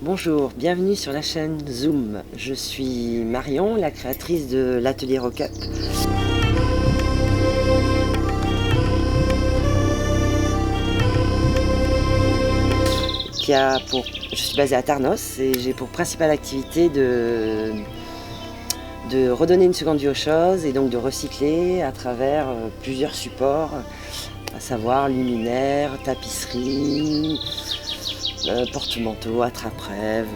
Bonjour, bienvenue sur la chaîne Zoom. Je suis Marion, la créatrice de l'atelier Rock-Up. Je suis basée à Tarnos et j'ai pour principale activité de redonner une seconde vie aux choses et donc de recycler à travers plusieurs supports, à savoir luminaires, tapisseries, porte-manteau, attrape-rêve,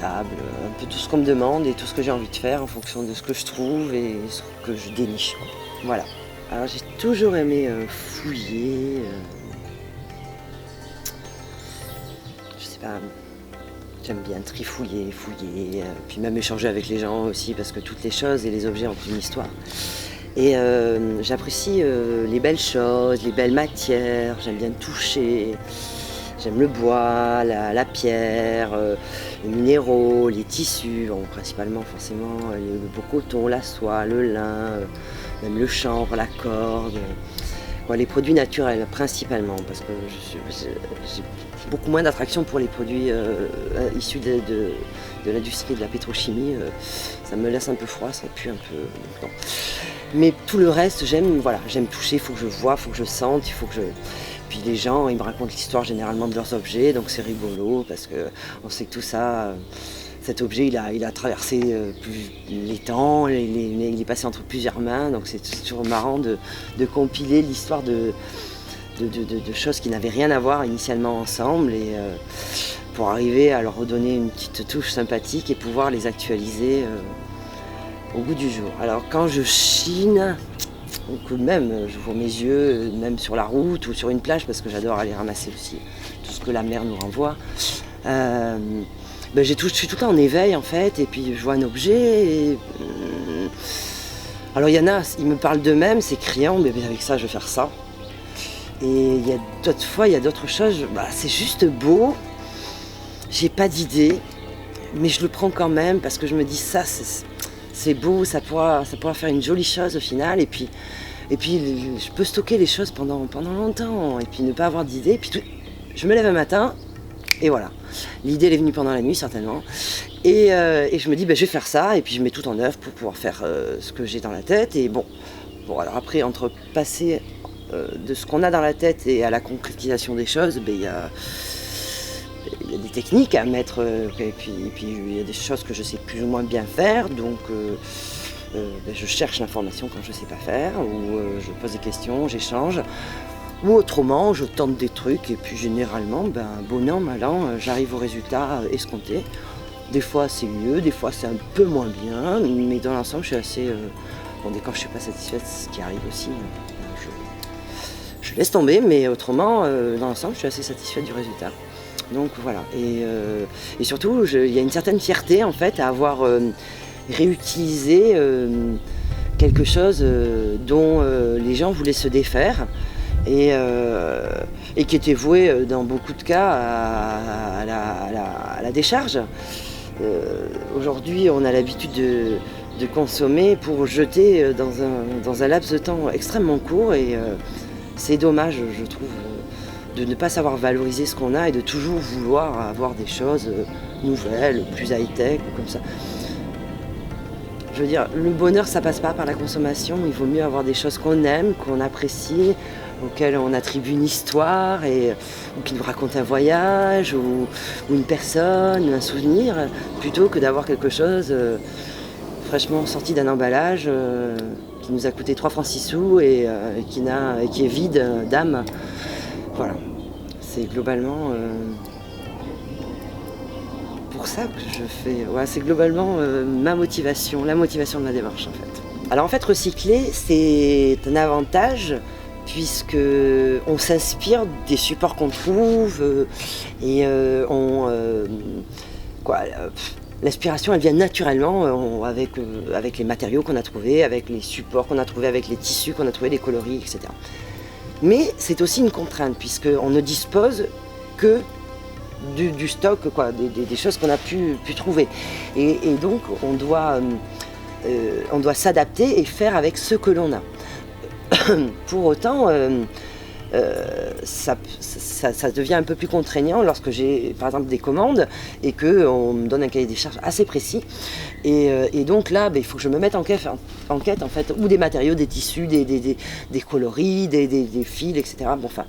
table, un peu tout ce qu'on me demande et tout ce que j'ai envie de faire en fonction de ce que je trouve et ce que je déniche. Voilà. Alors j'ai toujours aimé fouiller, je sais pas, j'aime bien trifouiller, fouiller, puis même échanger avec les gens aussi parce que toutes les choses et les objets ont une histoire. Et j'apprécie les belles choses, les belles matières, j'aime bien toucher. J'aime le bois, la pierre, les minéraux, les tissus, bon, principalement forcément le beau coton, la soie, le lin, même le chanvre, la corde, les produits naturels principalement parce que j'ai beaucoup moins d'attraction pour les produits issus de l'industrie de la pétrochimie, ça me laisse un peu froid, ça pue un peu. Non. Mais tout le reste, j'aime toucher, il faut que je vois, il faut que je sente, il faut que je... Puis les gens, ils me racontent l'histoire généralement de leurs objets, donc c'est rigolo parce qu'on sait que tout ça, cet objet, il a traversé les temps, il est passé entre plusieurs mains, donc c'est toujours marrant de compiler l'histoire de choses qui n'avaient rien à voir initialement ensemble et pour arriver à leur redonner une petite touche sympathique et pouvoir les actualiser au goût du jour. Alors quand je chine, donc même j'ouvre mes yeux, même sur la route ou sur une plage, parce que j'adore aller ramasser aussi tout ce que la mer nous renvoie. Je suis tout le temps en éveil en fait, et puis je vois un objet. Alors il y en a, ils me parlent d'eux-mêmes, c'est criant, mais avec ça je vais faire ça. Et il y a d'autres fois, il y a d'autres choses, c'est juste beau, j'ai pas d'idée, mais je le prends quand même parce que je me dis ça, c'est beau, ça pourra faire une jolie chose au final, et puis je peux stocker les choses pendant longtemps, et puis ne pas avoir d'idée, puis je me lève un matin, et voilà. L'idée elle est venue pendant la nuit certainement, et je me dis je vais faire ça, et puis je mets tout en œuvre pour pouvoir faire ce que j'ai dans la tête, et bon alors après entre passer de ce qu'on a dans la tête et à la concrétisation des choses, il y a des techniques à mettre, et puis il y a des choses que je sais plus ou moins bien faire, donc je cherche l'information quand je sais pas faire, ou je pose des questions, j'échange, ou autrement je tente des trucs, et puis généralement, bon an, mal an, j'arrive au résultat escompté. Des fois c'est mieux, des fois c'est un peu moins bien, mais dans l'ensemble je suis assez... dès quand je suis pas satisfaite, ce qui arrive aussi, je laisse tomber, mais autrement, dans l'ensemble je suis assez satisfaite du résultat. Donc voilà, et surtout il y a une certaine fierté en fait à avoir réutilisé quelque chose dont les gens voulaient se défaire et qui était voué dans beaucoup de cas à la décharge. Aujourd'hui on a l'habitude de consommer pour jeter dans un laps de temps extrêmement court, et c'est dommage je trouve de ne pas savoir valoriser ce qu'on a et de toujours vouloir avoir des choses nouvelles, plus high-tech ou comme ça. Je veux dire, le bonheur ça passe pas par la consommation, il vaut mieux avoir des choses qu'on aime, qu'on apprécie, auxquelles on attribue une histoire, ou qui nous racontent un voyage, ou une personne, un souvenir, plutôt que d'avoir quelque chose fraîchement sorti d'un emballage qui nous a coûté 3 francs 6 sous et qui est vide d'âme. Voilà, c'est globalement pour ça que je fais, c'est globalement ma motivation, la motivation de ma démarche en fait. Alors en fait recycler c'est un avantage puisque on s'inspire des supports qu'on trouve et l'inspiration elle vient naturellement avec les matériaux qu'on a trouvés, avec les supports qu'on a trouvés, avec les tissus qu'on a trouvés, les coloris, etc. Mais c'est aussi une contrainte, puisqu'on ne dispose que du stock, des choses qu'on a pu trouver. Et donc, on doit s'adapter et faire avec ce que l'on a. Pour autant, ça devient un peu plus contraignant lorsque j'ai par exemple des commandes et qu'on me donne un cahier des charges assez précis. Et donc là, il faut que je me mette en quête en fait, ou des matériaux, des tissus, des coloris, des fils, etc. Bon, enfin,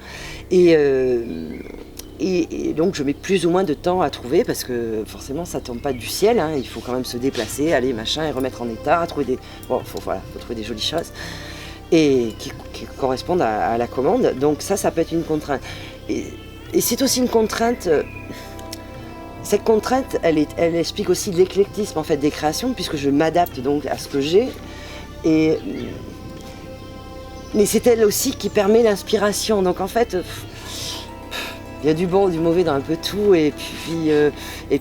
et donc je mets plus ou moins de temps à trouver parce que forcément ça tombe pas du ciel, hein. Il faut quand même se déplacer, aller machin et remettre en état, trouver faut trouver des jolies choses et qui correspondent à la commande. Donc ça peut être une contrainte. Et c'est aussi une contrainte. Cette contrainte, elle explique aussi l'éclectisme en fait des créations puisque je m'adapte donc à ce que j'ai. Mais c'est elle aussi qui permet l'inspiration. Donc en fait. Il y a du bon, du mauvais dans un peu tout, et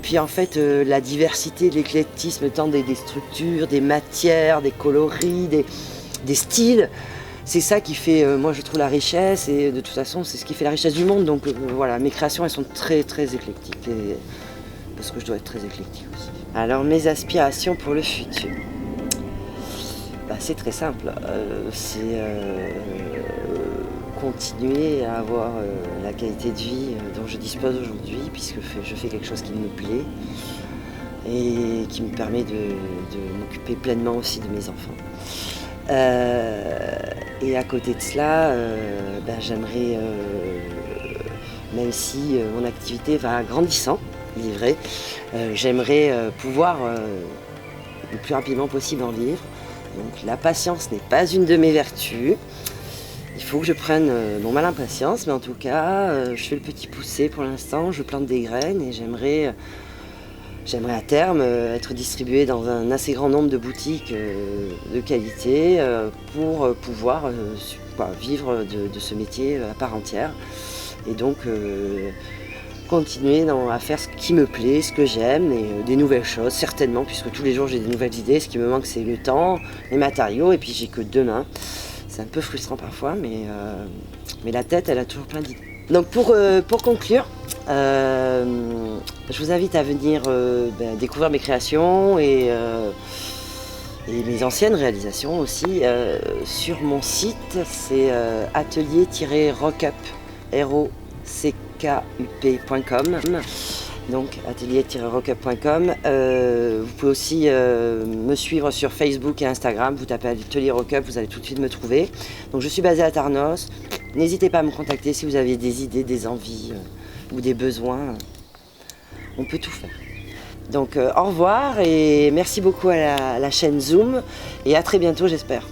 puis en fait la diversité, l'éclectisme, tant des structures, des matières, des coloris, des styles, c'est ça qui fait, moi je trouve la richesse, et de toute façon c'est ce qui fait la richesse du monde. Donc voilà, mes créations elles sont très très éclectiques, parce que je dois être très éclectique aussi. Alors mes aspirations pour le futur, c'est très simple, c'est continuer à avoir la qualité de vie dont je dispose aujourd'hui, puisque je fais quelque chose qui me plaît et qui me permet de m'occuper pleinement aussi de mes enfants. Et à côté de cela, j'aimerais, même si mon activité va grandissant, il est vrai, j'aimerais pouvoir le plus rapidement possible en vivre. Donc la patience n'est pas une de mes vertus. Il faut que je prenne mon mal en patience, mais en tout cas, je fais le petit poussé pour l'instant, je plante des graines et j'aimerais à terme être distribuée dans un assez grand nombre de boutiques de qualité pour pouvoir vivre de ce métier à part entière. Et donc continuer à faire ce qui me plaît, ce que j'aime, et des nouvelles choses, certainement, puisque tous les jours j'ai des nouvelles idées. Ce qui me manque, c'est le temps, les matériaux, et puis j'ai que 2 mains. C'est un peu frustrant parfois, mais la tête, elle a toujours plein d'idées. Donc pour conclure, je vous invite à venir découvrir mes créations et mes anciennes réalisations aussi sur mon site. C'est atelier-rockup, ROCKUP.com. Donc atelier-rockup.com. Vous pouvez aussi me suivre sur Facebook et Instagram. Vous tapez Atelier Rockup, vous allez tout de suite me trouver. Donc je suis basée à Tarnos. N'hésitez pas à me contacter si vous avez des idées, des envies ou des besoins. On peut tout faire. Donc au revoir et merci beaucoup à la chaîne Zoom et à très bientôt j'espère.